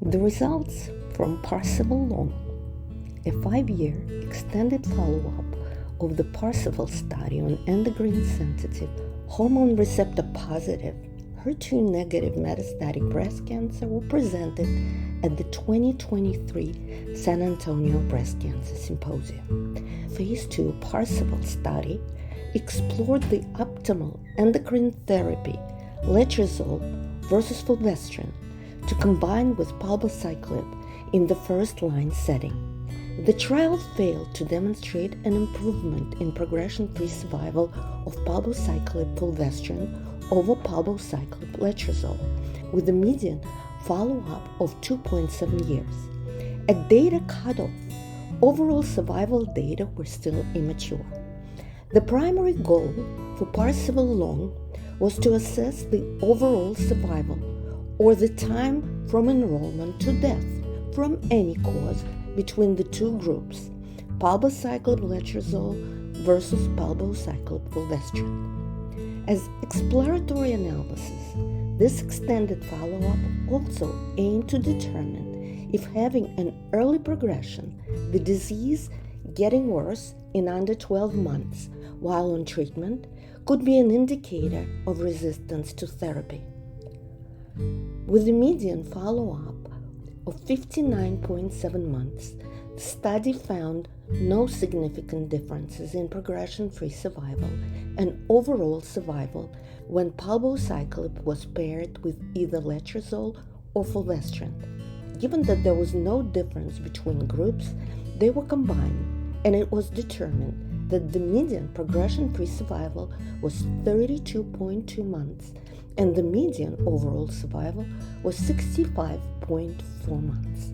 The results from PARSIFAL-LONG, a 5-year extended follow-up of the PARSIFAL study on endocrine-sensitive, hormone receptor positive, HER2 negative metastatic breast cancer, were presented at the 2023 San Antonio Breast Cancer Symposium. Phase 2 PARSIFAL study explored the optimal endocrine therapy, letrozole versus fulvestrant, to combine with palbociclib in the first-line setting. The trial failed to demonstrate an improvement in progression-free survival of palbociclib-fulvestrant over palbociclib-letrozole, with a median follow-up of 2.7 years. At data cutoff, overall survival data were still immature. The primary goal for PARSIFAL-LONG was to assess the overall survival, or the time from enrollment to death from any cause between the two groups, palbociclib-letrozole versus palbociclib-fulvestrant. As exploratory analysis, this extended follow-up also aimed to determine if having an early progression, the disease getting worse in under 12 months while on treatment, could be an indicator of resistance to therapy. With a median follow-up of 59.7 months, the study found no significant differences in progression-free survival and overall survival when palbociclib was paired with either letrozole or fulvestrant. Given that there was no difference between groups, they were combined, and it was determined that the median progression-free survival was 32.2 months, and the median overall survival was 65.4 months.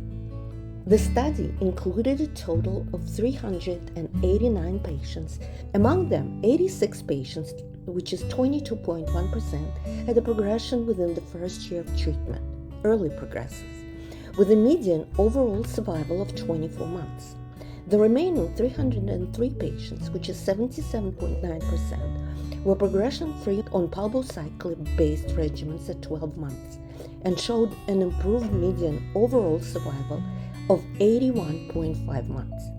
The study included a total of 389 patients. Among them, 86 patients, which is 22.1%, had a progression within the first year of treatment, early progressors, with a median overall survival of 24 months. The remaining 303 patients, which is 77.9%, were progression-free on palbociclib-based regimens at 12 months and showed an improved median overall survival of 81.5 months.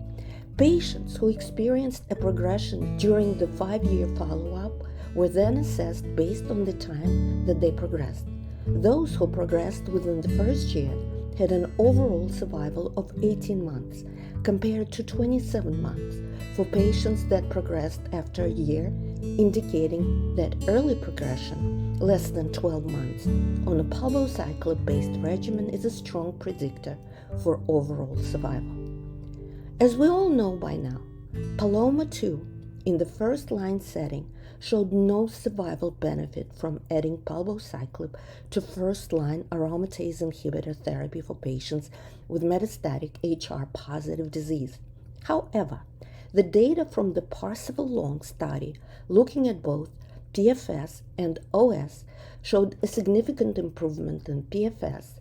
Patients who experienced a progression during the 5-year follow-up were then assessed based on the time that they progressed. Those who progressed within the first year had an overall survival of 18 months, compared to 27 months for patients that progressed after a year, indicating that early progression, less than 12 months, on a palbociclib-based regimen is a strong predictor for overall survival. As we all know by now, PALOMA-2 in the first-line setting showed no survival benefit from adding palbociclib to first-line aromatase inhibitor therapy for patients with metastatic HR-positive disease. However, the data from the PARSIFAL-LONG study, looking at both PFS and OS, showed a significant improvement in PFS,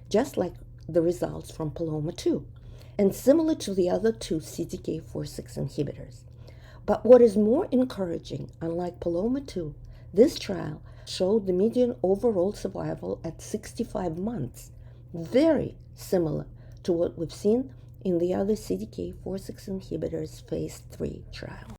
just like the results from PALOMA-2, and similar to the other two CDK4/6 inhibitors. But what is more encouraging, unlike PALOMA-2, this trial showed the median overall survival at 65 months, very similar to what we've seen in the other CDK4/6 inhibitors Phase 3 trial.